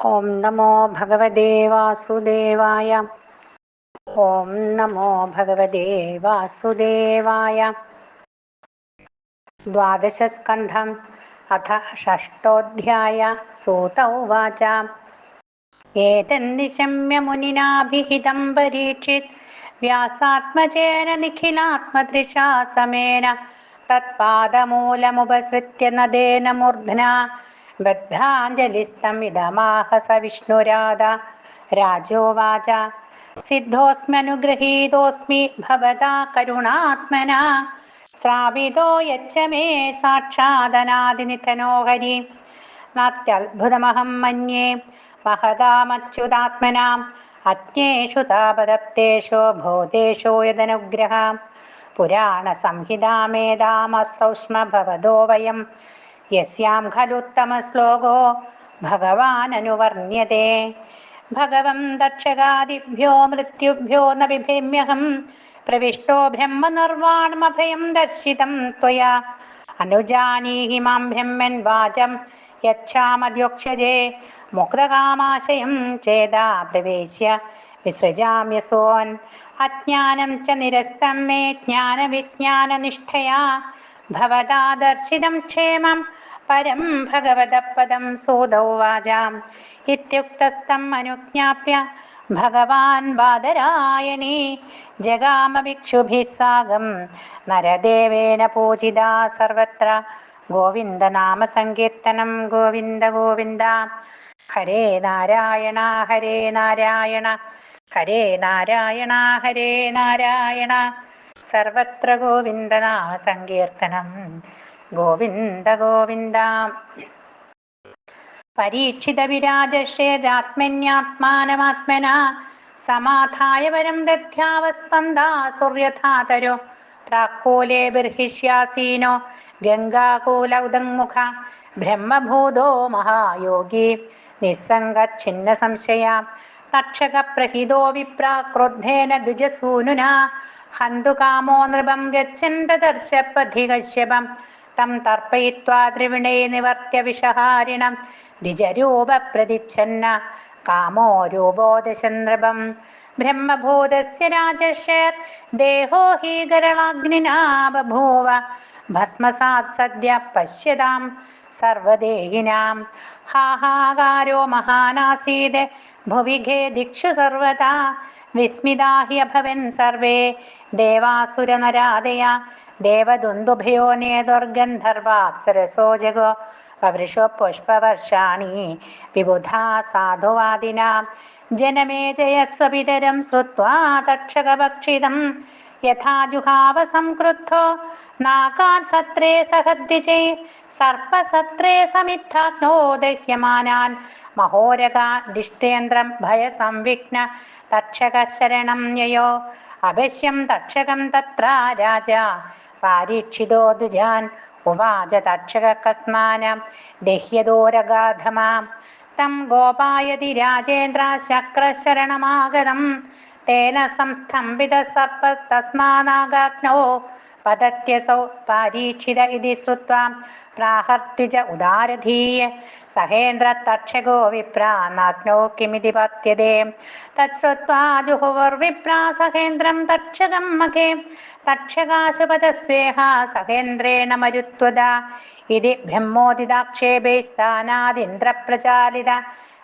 ഓം നമോ ഭഗവതേ വാസുദേവായ. ഓം നമോ ഭഗവതേ വാസുദേവായ. ദ്വാദശസ്കന്ധം അഥ ഷഷ്ടോധ്യായ. സൂത ഉവാച ഏതന്നിശമ്യ മുനിനാഭിഹിതം പരീക്ഷിത് വ്യാസാത്മജേന നിഖിലാത്മതൃഷാ സമേന തത്പാദമൂലമുപസൃത്യ നദേന മൂർധ്നാ ബദ്ധാഞ്ജലിസ്തമിദമാഹ സ വിഷ്ണുരാധ. രാജോവാച സിദ്ധോസ്മ്യനുഗൃഹീതോസ്മി ഭവതാ കരുണാത്മനാ ശ്രാവിതോ യച്ഛ മേ സാക്ഷാദനാദിനിധനോ ഹരി. നാത്യത്ഭുതമഹം മന്യേ മഹതാമച്യുതാത്മനാം അജ്ഞേഷു താപതപ്തേഷു ഭൂതേഷു യദനുഗ്രഹ. പുരാണസംഹിതാമേതാമസൗഷ്മ ഭവതോ വയം യസ്യാം ഖലുത്തമശ്ലോകോ ഭഗവാനനുവർണ്യത്തെ. ഭഗവം ദക്ഷകാദിഭ്യോ മൃത്യുഭ്യോ ന ബിഭേമ്യഹം പ്രവിഷ്ടോ ബ്രഹ്മനിർവാണമഭയം ദർശിതം ത്വയാ. അനുജാനീഹി മാം ബ്രഹ്മൻ വാചം യച്ഛാമദ്യോക്ഷജേ മുക്തകാമാശയം ചേതാ പ്രവേശ്യ വിസൃജാമ്യസോൻ. അജ്ഞാനം ച നിരസ്തം മേ ജ്ഞാനവിജ്ഞാനനിഷ്ഠയാ ഭവതാ ദർശിതം ക്ഷേമം പരം ഭഗവതഃ പദം. സൂത ഉവാച ഇത്യുക്തസ്തം അനുജ്ഞാപ്യ ഭഗവാൻ ബാദരായണീ ജഗാമ ഭിക്ഷുഭിः സാഗം നരദേവേന പൂജിതാ സർവത്ര. ഗോവിന്ദനാമ സങ്കീർത്തനം. ഗോവിന്ദ ഗോവിന്ദ. ഹരേ നാരായണ ഹരേ നാരായണ ഹരേ നാരായണ ഹരേ നാരായണ. സർവത്ര ഗോവിന്ദനാമ സങ്കീർത്തനം. ഗോവിന്ദ ഗോവിന്ദ. പരീക്ഷിത വിരാജശ്രേരാത്മന്യാത്മാനമാത്മനാ സമാധായ വരം ദധ്യാവസ്പന്ദാസുര്യഥാതരോ. പ്രാക്കൂലേ ബർഹിഷ്യാസീനോ ഗംഗാകൂല ഉദങ്മുഖ ബ്രഹ്മഭൂതോ മഹായോഗി നിസ്സംഗച്ഛിന്ന സംശയ. തക്ഷക പ്രഹിതോ വിപ്രാക്രുദ്ധേന ദ്വിജസൂനുനാ ഹന്തുകാമോ നൃപം ഗച്ഛന്തദർശ പഥി കശ്യപം. തം തർപ്പയിത്വാ ത്രിവിണേ നിവർത്തിയ വിഷഹാരിണം ദ്വിജരൂപ പ്രതിച്ഛന്ന കാമോ രൂപോ ദശനൃപം. ബ്രഹ്മഭൂതസ്യ രാജർഷേർ ദേഹോ ഹി ഗരളാഗ്നിനാ ബഭൂവ ഭസ്മസാത് സദ്യ പശ്യതാം സർവദേഹിനാം. ഹാഹാകാരോ മഹാനാസീത് ഭുവി ഖേദിക്ഷു സർവദാ വിസ്മിതാ ഹി അഭവൻ സർവേ ദേവാസുരനരാദയ. ദേവദുന്ദുഭയോ നേതുർഗന്ധർവാപ്സരസോ ജഗോ വവൃഷോ പുഷ്പവർഷാണി വിബുധാ സാധുവാദിനാ. ജനമേജയസ്വപിതരം ശ്രുത്വാ തക്ഷകഭക്ഷിതം യഥാ ജുഹാവ സംക്രുദ്ധോ നാകാത് സത്രേ സഹദ്വിജൈ സർപ്പസത്രേ സമിദ്ധാഗ്നോ ദഹ്യമാനാൻ മഹോരകാദിഷ്ടേന്ദ്രം ഭയസംവിഘ്ന തക്ഷക ശരണം യയോ. അവശ്യം തക്ഷകം തത്ര രാജാ പാരീക്ഷിതോ ദ്വിജാൻ ഉവാച തക്ഷക കസ്മാന ദഹ്യദോരഗാധമാം. തം ഗോപായതി രാജേന്ദ്ര ശക്രശരണമാഗതം തേന സംസ്തംഭിത സർപ്പ തസ്മാനാഗാഗ്നോ പതത്യസൗ. പാരീക്ഷിത ഇതി ശ്രുത്വാ പ്രാഹർദ്വിജ ഉദാരധീയ സഹേന്ദ്ര തക്ഷകോ വിപ്രാ നാഗ്നോ കിമിതി പത്യതേ. തച്ഛ്രുത്വാ ജുഹുർവിപ്രാ സഹേന്ദ്രം തക്ഷകം മഖേ തക്ഷകാശുപതസ്വേഹ സഹേന്ദ്രേണ മരുത്വദാ. ഇതി ബ്രഹ്മോദിതാക്ഷേപൈസ്ഥാനാദിന്ദ്രപ്രചാലിത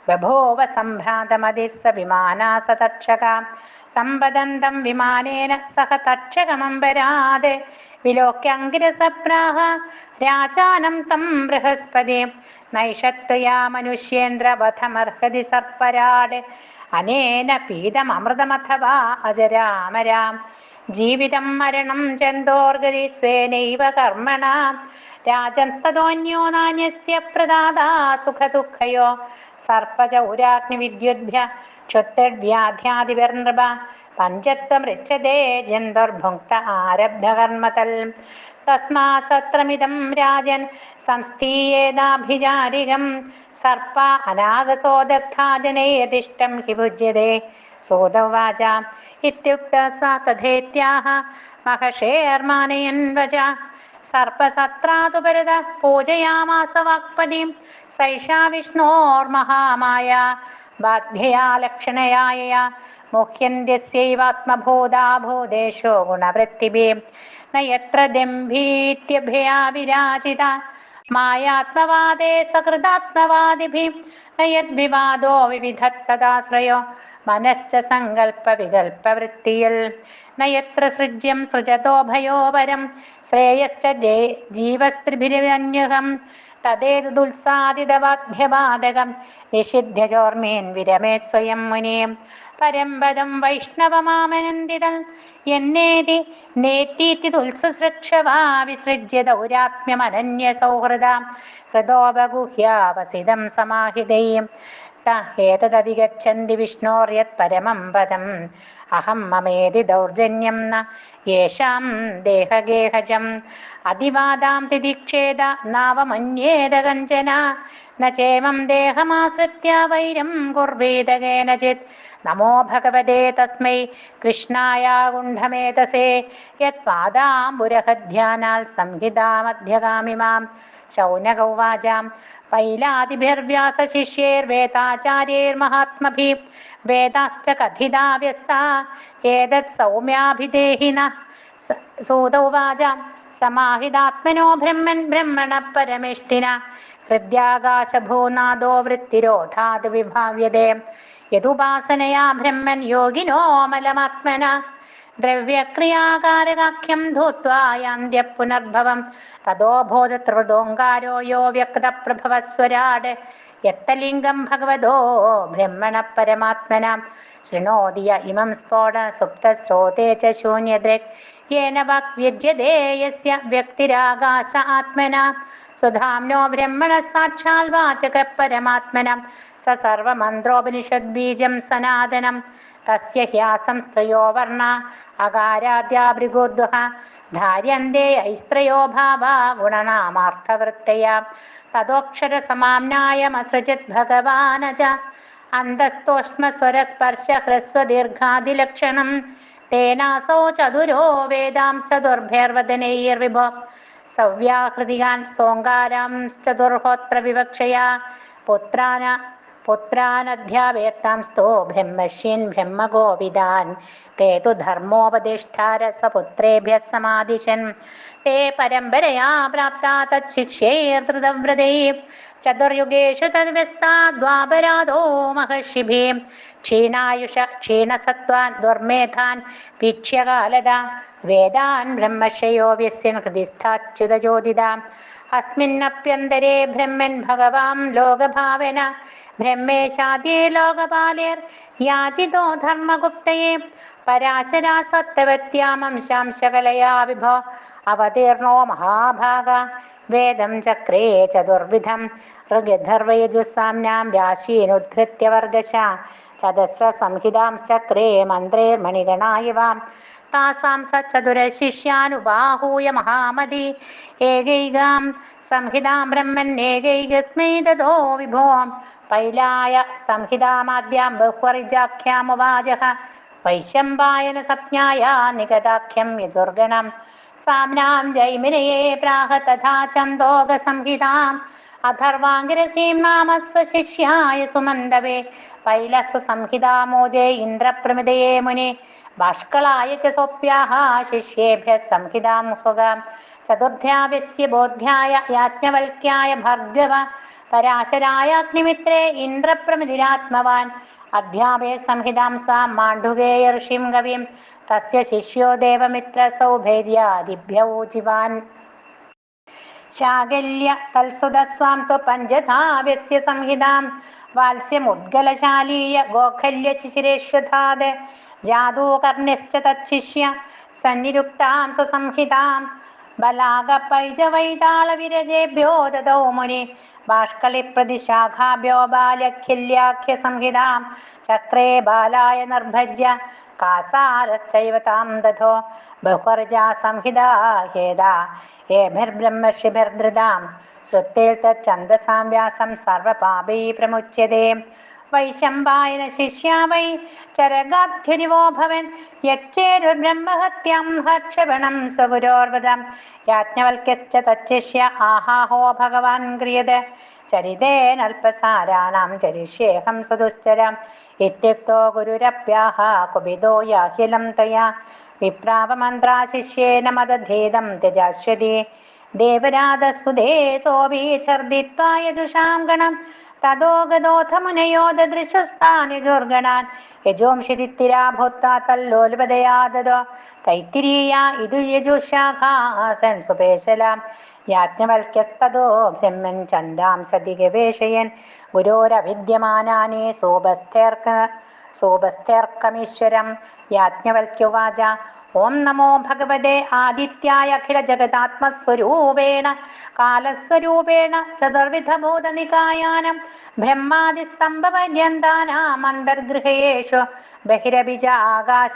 ബഭൂവ സംഭ്രാന്തമതിഃ സ വിമാനാ സ തക്ഷക. തം വദന്തം വിമാനേന സഹ തക്ഷകമംബരാത് വിലോക്യങ്കിരസപ്രാഹ രാജാനം തം ബൃഹസ്പതി. നൈഷത്വയാ മനുഷ്യേന്ദ്ര വധമർഹതി സർപ്പരാട് അനേന പീതമൃതമഥവാ അജരാമരാം. ജീവിതം മരണം ചന്തോർഗതി സ്വേനൈവ കർമ്മണ രാജംസ്തതോന്യോ നാന്യസ്യ പ്രദാതാ സുഖദുഃഖയോ. സർപ്പചൗരാഗ്നിവിദ്യുദ്ഭ്യ ക്ഷുദ്രവ്യാധ്യാദിവർനൃപ പഞ്ചത്വമൃച്ഛതേ ജന്തുർഭുക്ത ആരബ്ധകർമ്മതൽ. തസ്മാത് സത്രമിദം രാജൻ സംസ്ഥീയേതാഭിചാരികം സർപ്പ അനാഗസോ ദഗ്ധാ ജനേയതിഷ്ടം ഹി ഭുജ്യതേ. സൂത ഉവാച ഇത്യുക്ത സ തഥേത്യാഹ മഹർഷേർമാനയൻ വച സർപ്പസത്രാതുപരത പൂജയാമാസ വാക്പതിം സൈഷാ വിഷ്ണോർമഹാമായ ബാധ്യയാ ലക്ഷണയായ മുഹ്യന്ത്യസ്യൈവാത്മഭൂതാ ഭൂതേഷു ഗുണവൃത്തിഭിः ന യത്ര ദംഭീത്യഭയാ വിരാജിത മായാത്മവാദേ സകൃതാത്മവാദിഭിः ന യദ്വിവാദോ വിവിധത്തദാശ്രയോ മനശ്ച സങ്കൽപ്പ വികൽപ്പവൃത്തിയിൽ ന യത്ര സൃജ്യം സൃജതോ ഭയോപരം ശ്രേയശ്ച ജീവസ്ത്രിഭിരന്യഹം തദേതുത്സാദിതവാദ്യബാധകം നിഷിധ്യചോർമേൻ വിരമേ സ്വയം മുനിയും പരമ്പദം വൈഷ്ണവമാമനന്ദിതം എന്നേതി നേത്തീതി തുത്സൃക്ഷവാ വിസൃജ്യ ദൗരാത്മ്യമനന്യ സൗഹൃദ ഹൃദോപഗുഹ്യാവസിതം സമാഹിതയും ഏതദധിഗച്ഛന്തി വിഷ്ണോർയത് പരമം പദം അഹം മമേതി ദൗർജന്യം ന യേഷാം ദേഹഗേഹജം അതിവാദാം തിദിക്ഷേദ നാവമന്യേത കഞ്ചന ന ചേമം ദേഹമാശ്രിത്യ വൈരം കുർവീത കേനചിത് നമോ ഭഗവതേ തസ്മൈ കൃഷ്ണായ ഗുണ്ഡമേതസേ യത് പാദാംബുരഹധ്യാനാൽ സംഹിതാമധ്യഗാമിമാം ശൗനക ഉവാചാം പൈലാദിഭിർവ്യാസശിഷ്യേർവേദാചാര്യൈർമഹാത്മഭിः വേദാശ്ച കഥിതാ വ്യസ്താ ഏതത് സൗമ്യാഭിദേഹിന സൂത ഉവാച സമാഹിതാത്മനോ ബ്രഹ്മൻ ബ്രഹ്മണ പരമേഷ്ഠിന ഹൃദ്യാകാശഭൂനാദോ വൃത്തിരോധാത് വിഭാവ്യതേ യദുപാസനയാ ബ്രഹ്മൻ യോഗിനോ മലമാത്മന ദ്രവ്യക്രിയാകാരകാഖ്യം ധൂത്വാ യാന്ത്യ പുനർഭവം തദോ ബോധത്രിവൃതോങ്കാരോ യോ വ്യക്തപ്രഭവസ്വരാട് യത്തലിംഗം ഭഗവതോ ബ്രഹ്മണ പരമാത്മന ശൃണോതി യ ഇമം സ്ഫോട സുപ്തശ്രോതേ ച ശൂന്യദൃക് യേന വാക്വ്യജ്യതേ യസ്യ വ്യക്തിരാകാശ ആത്മന സ്വധാംനോ ബ്രഹ്മണ സാക്ഷാൽ വാചക പരമാത്മന സ സർവമന്ത്രോപനിഷദ്ബീജം സനാതനം തസ്യ ഹ്യാസംസ്ത്രയോ വർണ്ണ അകാരാദ്യാ ഭൃഗോദ്വഹ ധാര്യന്തേ ഐസ്ത്രയോ ഭാവാ ഗുണനാമാർത്ഥവൃത്തയ തദോക്ഷര സമാംനായമസൃജത് ഭഗവാനജ അന്തസ്തോഷ്മസ്വരസ്പർശ ഹ്രസ്വദീർഘാദിലക്ഷണം തേനാസോ ചതുരോ വേദാംശ്ചതുർഭൈർവദനൈർവിഭോ സവ്യാഹൃതികാൻ സോങ്കാരാംശ്ചതുർഹോത്ര വിവക്ഷയാ പുത്രാനധ്യാവേത്താംസ്തോ ബ്രഹ്മശ്യൻ ബ്രഹ്മഗോവിദാൻ തേ തു ധർമ്മോപദേഷ്ടാര സ്വപുത്രേഭ്യഃ സമാദിശൻ തേ പരമ്പരയാ പ്രാപ്താ തച്ഛിക്ഷ്യൈർധൃതവ്രതൈ ചതുർയുഗേഷു തദ്വ്യസ്താ ദ്വാപരാദോ മഹർഷിഭിः ക്ഷീണായുഷ ക്ഷീണസത്വാൻ ദുർമേധാൻ വീക്ഷ്യകാലദ വേദാൻ ബ്രഹ്മശയോ വ്യസ്യൻ ഹൃദിസ്ഥാച്യുതചോദിത അസ്മിന്നപ്യന്തരേ ബ്രഹ്മൻ ഭഗവാൻ ലോകഭാവന ബ്രഹ്മേശാദ്യേ ലോകപാലേർ യാചിതോ ധർമ്മഗുപ്തയെ പരാശരാ സത്യവത്യാമംശാംശകലയാ വിഭോ അവതീർണോ മഹാഭാഗ വേദം ചക്രേ ചതുർവിധം ഋഗധർവയജുസാംനാം രാശീനുദ്ധൃത്യ വർഗശ ചതസ്ര സംഹിതാംശ്ചക്രേ മന്ത്രൈർമണിഗണായിവാം താസാം സചതുരശിഷ്യാനുബാഹൂയ മഹാമതി ഏകൈകാം സംഹിതാം ബ്രഹ്മൻ ഏകൈകസ്മൈ ദദോ വിഭോ പൈലായ സംഹിതാമാദ്യാം ബഹ്വറിജാഖ്യാമുവാചഃ വൈശമ്പായന സപ്ഞായ നിഗതാഖ്യം യജുർഗണം സാമ്നാം ജൈമിനയേ പ്രാഹ തഥാ ഛന്ദോഗ സംഹിതാം അഥർവാംഗിരസീം നാമ സ്വശിഷ്യായ സുമന്ദവേ പൈലസ്വ സംഹിതാമോജേ ഇന്ദ്രപ്രമിതയേ മുനി ബാഷ്കളായ ച സോപ്യാഹ ശിഷ്യേഭ്യഃ സംഹിതാം സുഗാം ചതുർധ്യാവ്യസ്യ ബോധ്യായ യാജ്ഞവൽക്യായ ഭാർഗവ പരാശരായ അഗ്നിമിത്രേ ഇന്ദ്രപ്രമിതിരാത്മവാൻ അധ്യാപേ സംഹിതാം സാ മാണ്ഡുകേയ ഋഷിം കവിം തസ്യ ശിഷ്യോ ദേവമിത്ര സൗഭൈര്യാദിഭ്യൗജിവാൻ ശാകല്യ തൽസുതസ്വാം തു പഞ്ചധാവ്യസ്യ സംഹിതാം വാത്സ്യമുദ്ഗലശാലീയ ഗോഖല്യ ശിശിരേഷ്വധാത് ജാതൂകർണ്യശ്ച തച്ഛിഷ്യ സന്നിരുക്താം സുസംഹിതാം ബലാഗപൈജവൈതാളവിരജേഭ്യോ ദദൗ മുനി ബാഷ്കളി പ്രതിശാഖാഭ്യോ ബാലഖില്യാഖ്യ സംഹിതാം ചക്രേ ബാലായ നിർഭജ്യ കാസാരശ്ചൈവ താം ദധോ ബഹുർജാ സംഹിതാ ഹേദാ ഏഭിർബ്രഹ്മർഷിഭിർധൃതാം ശ്രുത്തേൽ തച്ഛന്ദസാം വ്യാസം സർവപാപൈ പ്രമുച്യതേ വൈശമ്പായന ശിഷ്യാ വൈ ചരഗാധ്യുരിവോ ഭവൻ യച്ചേരുർബ്രഹ്മഹത്യം ഹക്ഷപണം സ്വഗുരോർവദം യാജ്ഞവൽക്യശ്ച തച്ഛിഷ്യ ആഹാഹോ ഭഗവാൻ ക്രിയത ചരിതേനൽപസാരാണാം ചരിഷ്യേഹം സുദുശ്ചരം ഇത്യുക്തോ ഗുരുരപ്യാഹ കുപിതോ യാഹ്യലം തയാ വിപ്രാവമന്ത്രാശിഷ്യേന മദധേദം ത്യജാശ്വതി ദേവരാധസുധേ സോഭി ഛർദിത്വാ യജുഷാം ഗണം തതോ ഗതോഥ മുനയോ ദദൃശുസ്ഥാനിജുർഗണാൻ യജോംഷിതിത്തിരാ ഭൂത്വാ തല്ലോൽപദയാ ദദോ തൈത്തിരീയ ഇതു യജുശാഖാസൻ സുപേശലാം യാജ്ഞവൽക്യസ്തതോ ബ്രഹ്മൻ ചന്ദാം സതി ഗവേഷയൻ ഗുരോരവിദ്യമാനാനി സോപസ്ഥേർക്കമീശ്വരം യാജ്ഞവൽക്യുവാച ഓം നമോ ഭഗവതേ ആദിത്യായ അഖില ജഗതാത്മസ്വരൂപേണ കാലസ്വരൂപേണ ചതുർവിധഭൂതനികായാനം ബ്രഹ്മാദിസ്തംഭപര്യന്താനാം അന്തർഗൃഹേഷു ബഹിരഭിജ ആകാശ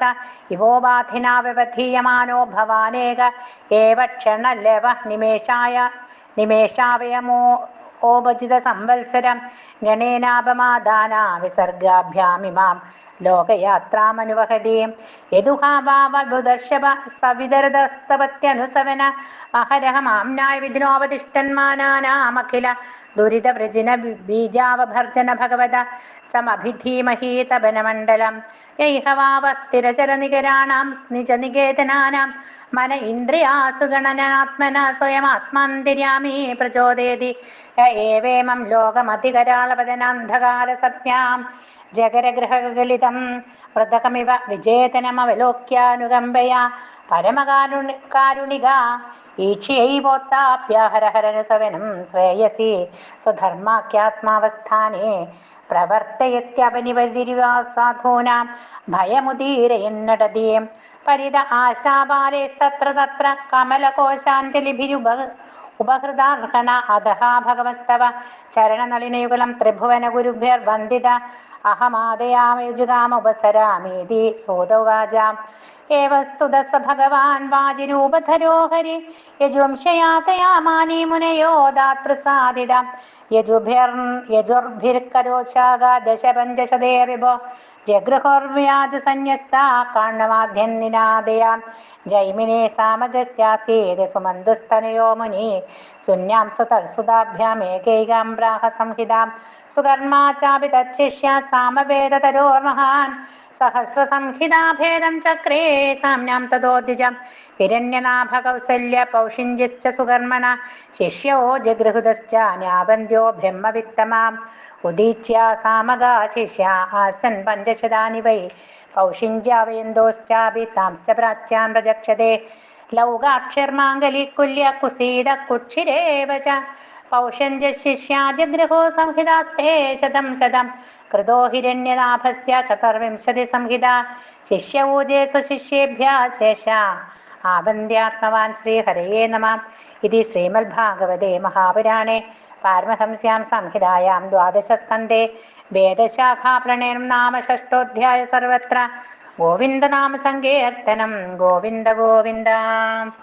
ഇവോപാധിനാ വ്യവധീയമാനോ ഭവാനേക ഏവ ക്ഷണലവ നിമേഷാവയമോ ഓപചിത സംവത്സരം ഗണേനാപമാദാന വിസർഗാഭ്യാമിമാം ലോകയാത്രാമനുവഹതീം യദുഹാവാവദർശവ സവിതരതസ്തപത്യനുസവന മഹരഹമാംനായ വിഘ്നോപതിഷ്ഠന്മാനാനാമഖില ദുരിതവ്രജിന ബീജാവഭർജന ഭഗവത സമഭിധീമഹീ തപനമണ്ഡലം യൈഹവാവസ്ഥിരചരനികരാണാം നിജനികേതനാനാം മന ഇന്ദ്രിയാസു ഗണനാത്മന സ്വയമാത്മാന്തര്യാമി പ്രചോദയതി ഏവേമം ലോകമധികരാളപദനാന്ധകാര സത്യാം ജഗരഗൃഹഗലിതം വൃതകമിവ വിജേതനമവലോക്യാനുകമ്പയാ പരമകാരുണിക ഈക്ഷ്യൈവോത്താപ്യഹരഹരനുസവനം ശ്രേയസി സ്വധർമാഖ്യാത്മാവസ്ഥാനെ പ്രവർത്തയത്യപനിവതിരിവാസാധൂനാം ഭയമുദീരയന്നടതീം പരിത ആശാബാലേസ്തത്ര തത്ര കമലകോശാഞ്ജലിഭിരുപഹൃതാർഹണ അധഃ ഭഗവസ്തവ ചരണനളിനയുഗളം ത്രിഭുവന ഗുരുഭ്യർവന്ദിത അഹമാദയാമയുജുഗാമുപസരാമീതി സോദവാച ഏവസ്തുതസ ഭഗവാൻ വാജിരൂപധരോ ഹരി യജുംശയാതയാമാനി മുനയോ ദാത്പ്രസാദിത യജുർഭിർക്കരോശാഗ ദശപഞ്ചശതേറിഭോ ജഗൃഹോർവ്യാജസന്യസ്താ കാണ്ഡമാധ്യന്നിനാദയാം ജൈമിനേ സാമഗസ്യാസീത് സുമന്ദസ്തനയോ മുനി ശൂന്യാം തത്സുതാഭ്യാമേകൈകാം ബ്രാഹ സംഹിതാം സുകർമാ ചാപി തച്ഛിഷ്യ സാമവേദതരോർമഹാൻ സഹസ്രസംഹിതാഭേദം ചക്രേ സാമ്യാം തതോദ്വിജം ഹിരണ്യനാഭ കൗസല്യ പൗഷിഞ്ജിശ്ച സുകർമ്മണ ശിഷ്യോ ജഗൃഹുതശ്ച ന്യാവന്ദ്യോ ബ്രഹ്മവിത്തമാം ഉദീച്യ സാമഗാ ശിഷ്യ ആസൻ പഞ്ചശതാനി വൈ പൗഷിഞ്ജ്യാവയന്തോശ്ചാപി താംശ്ച പ്രാച്യാൻ പ്രജക്ഷതേ ലൗകാക്ഷർമാംഗലികുല്യ കുസീത കുക്ഷിരേവ ച പൗഷഞ്ജ ശിഷ്യാ ജഗൃഹോ സംഹിതാസ്തേ ശതം ശതം കൃതോ ഹിരണ്യനാഭസ്യ ചതുർവിംശതി സംഹിത ശിഷ്യഊജേ സ്വശിഷ്യേഭ്യഃ ശേഷ ആവന്ദ്യാത്മവാൻ ശ്രീഹരയേ നമഃ ഇതി ശ്രീമദ്ഭാഗവതേ മഹാപുരാണേ പാരമഹംസ്യാം സംഹിതായാം ദ്വാദശസ്കന്ധേ വേദശാഖാപ്രണയനം നാമ ഷഷ്ടോധ്യായ സർവത്ര ഗോവിന്ദനാമ സങ്കീർത്തനം ഗോവിന്ദ ഗോവിന്ദ.